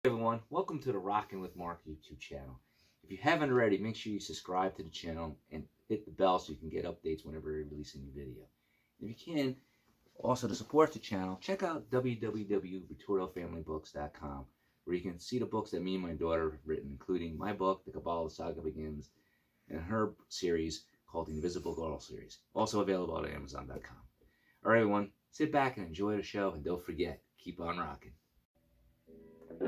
Hey everyone, welcome to the Rockin with Marc YouTube channel. If you haven't already, make sure you subscribe to the channel and hit the bell so you can get updates whenever we release a new video. If you can, also to support the channel, check out www.ritortofamilybooks.com, where you can see the books that me and my daughter have written, including my book, The Kabbalah Saga Begins, and her series called The Invisible Girl series, also available at Amazon.com. Alright everyone, sit back and enjoy the show, and don't forget, keep on rocking. Hey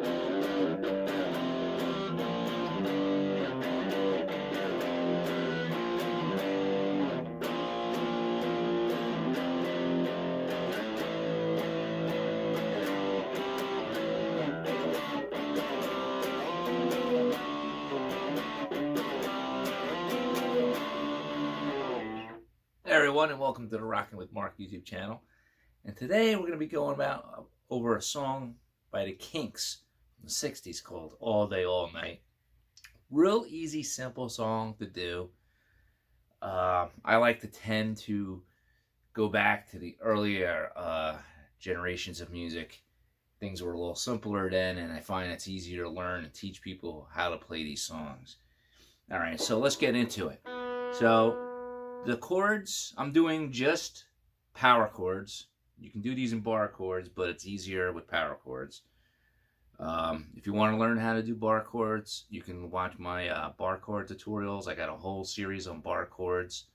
everyone, and welcome to the Rockin with Marc YouTube channel. And today we're going to be going over a song by the Kinks from the 60s called All Day, All Night. Real easy, simple song to do. I like to tend to go back to the earlier generations of music. Things were a little simpler then, and I find it's easier to learn and teach people how to play these songs. Alright, so let's get into it. So, the chords, I'm doing just power chords. You can do these in bar chords, but it's easier with power chords. If you want to learn how to do bar chords, you can watch my bar chord tutorials. I got a whole series on bar chords.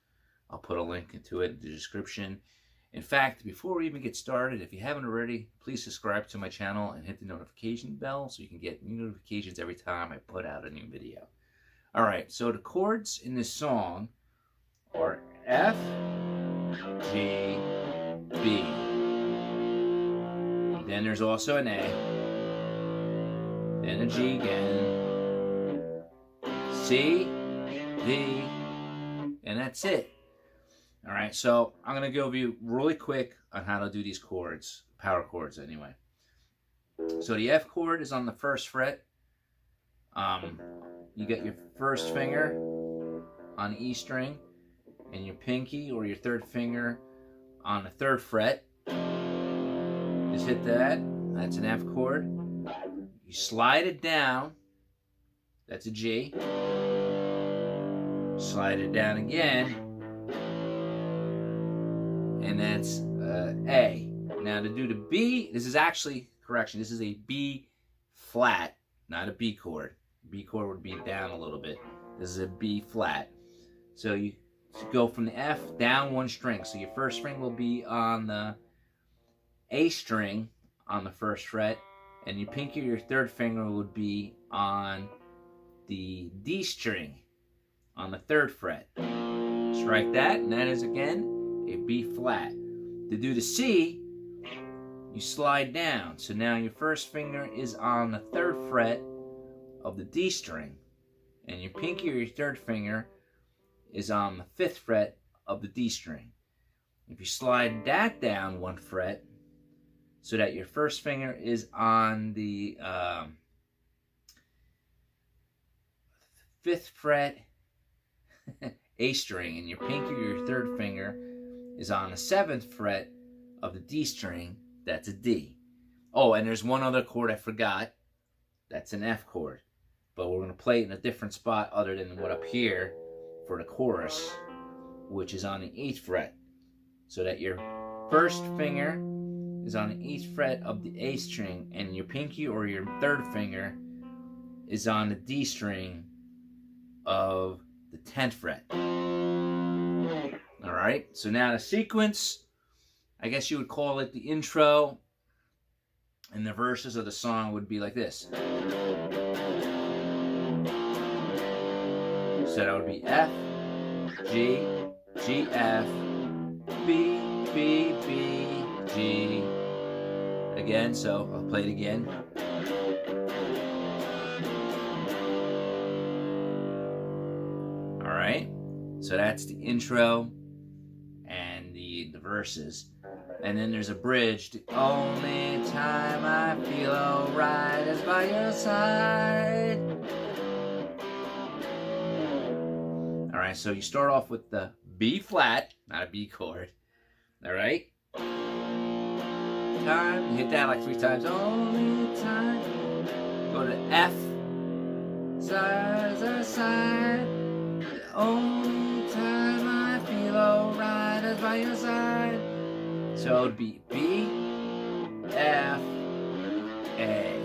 I'll put a link into it in the description. In fact, before we even get started, if you haven't already, please subscribe to my channel and hit the notification bell so you can get new notifications every time I put out a new video. Alright, so the chords in this song are F, G, B. Then there's also an A, then a G again, C, D, and that's it. Alright, so I'm going to go over you really quick on how to do these chords, power chords anyway. So the F chord is on the first fret. You get your first finger on the E string, and your pinky or your third finger on the third fret. Just hit that. That's an F chord. You slide it down. That's a G. Slide it down again. And that's A. Now to do the B, this is actually, correction, this is a B flat, not a B chord. B chord would be down a little bit. This is a B flat. So you go from the F down one string. So your first string will be on the A string on the first fret, and your pinky or your third finger would be on the D string on the third fret. Strike that, and that is again a B flat. To do the C, you slide down. So now your first finger is on the third fret of the D string, and your pinky or your third finger is on the fifth fret of the D string. If you slide that down one fret so that your first finger is on the fifth fret A string, and your pinky or your third finger is on the seventh fret of the D string, that's a D. Oh, and there's one other chord I forgot. That's an F chord. But we're going to play it in a different spot other than what up here for the chorus, which is on the 8th fret, so that your first finger is on the 8th fret of the A string, and your pinky or your third finger is on the D string of the 10th fret. Alright, so now the sequence, I guess you would call it the intro, and the verses of the song would be like this. So that would be F, G, G, F, B, B, B, G. Again, so I'll play it again. Alright, so that's the intro and the verses. And then there's a bridge. The only time I feel alright is by your side. Alright, so you start off with the B flat, not a B chord. Alright? Time, hit that like 3 times. Only time F, side to side. The only time I feel alright is by your side. So it would be B, F, A.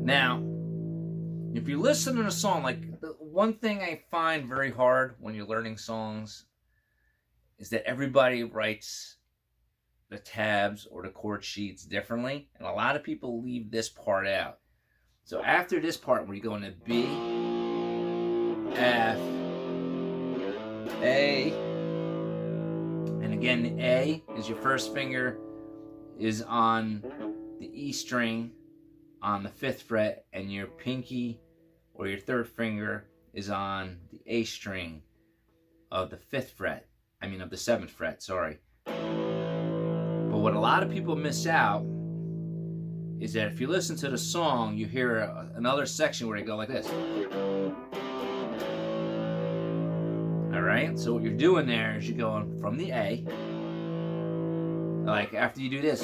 Now, if you listen to a song, like the one thing I find very hard when you're learning songs is that everybody writes the tabs or the chord sheets differently, and a lot of people leave this part out. So after this part, where you go into B, F, A, and again, the A is your first finger is on the E string on the 5th fret, and your pinky or your 3rd finger is on the A string of the 5th fret. I mean, of the 7th fret, sorry. But what a lot of people miss out is that if you listen to the song, you hear another section where they go like this. Alright, so what you're doing there is you're going from the A, like after you do this,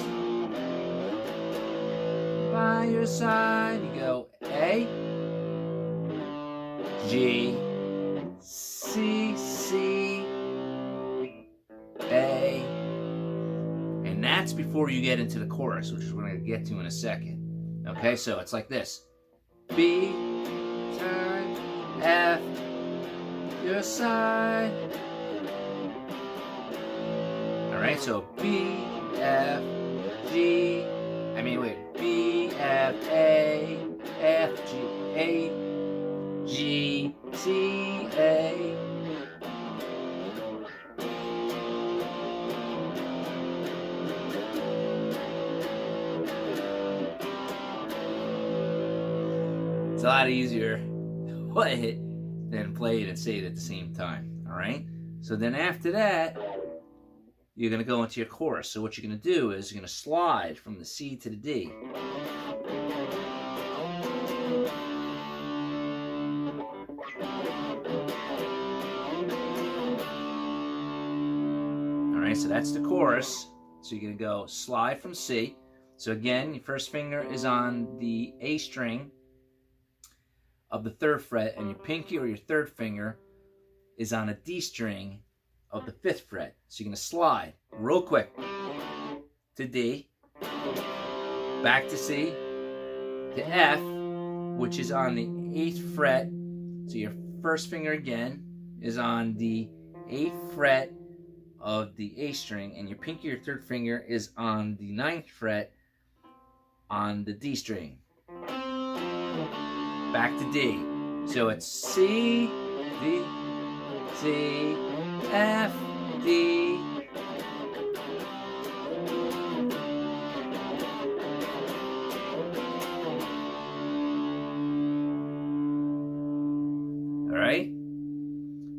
by your side, you go A, G, C, C, A, and that's before you get into the chorus, which we're going to get to in a second. Okay, so it's like this. B, turn, F, your side. Alright, so B, F, G, B, F, A, F, G, A, G, C, A. It's a lot easier to play it than play it and say it at the same time, alright? So then after that, you're going to go into your chorus. So what you're going to do is you're going to slide from the C to the D. Alright, so that's the chorus. So you're going to go slide from C. So again, your first finger is on the A string of the 3rd fret, and your pinky or your 3rd finger is on a D string of the 5th fret. So you're going to slide real quick to D, back to C, to F, which is on the 8th fret. So your first finger again is on the 8th fret of the A string, and your pinky or 3rd finger is on the 9th fret on the D string. Back to D. So it's C, D, C, F, D. Alright?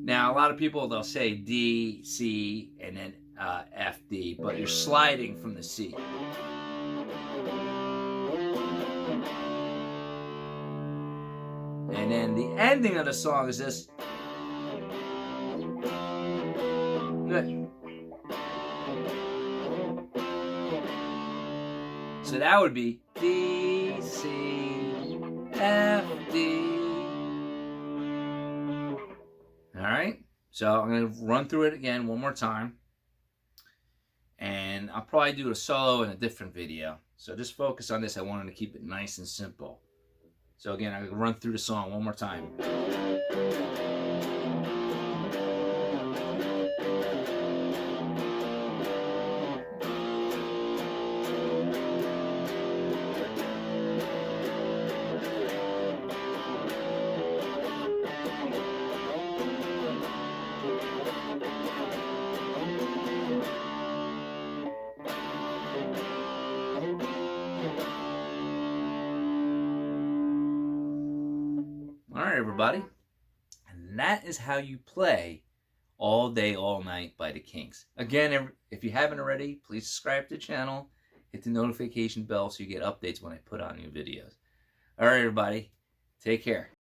Now, a lot of people, they'll say D, C, and then F, D, but you're sliding from the C. And then the ending of the song is this. Good. So that would be D, C, F, D. Alright, so I'm going to run through it again one more time. And I'll probably do a solo in a different video. So just focus on this. I wanted to keep it nice and simple. So again, I'm going to run through the song one more time. Alright, everybody. And that is how you play All Day, All Night by the Kinks. Again, if you haven't already, please subscribe to the channel. Hit the notification bell so you get updates when I put on new videos. Alright, everybody. Take care.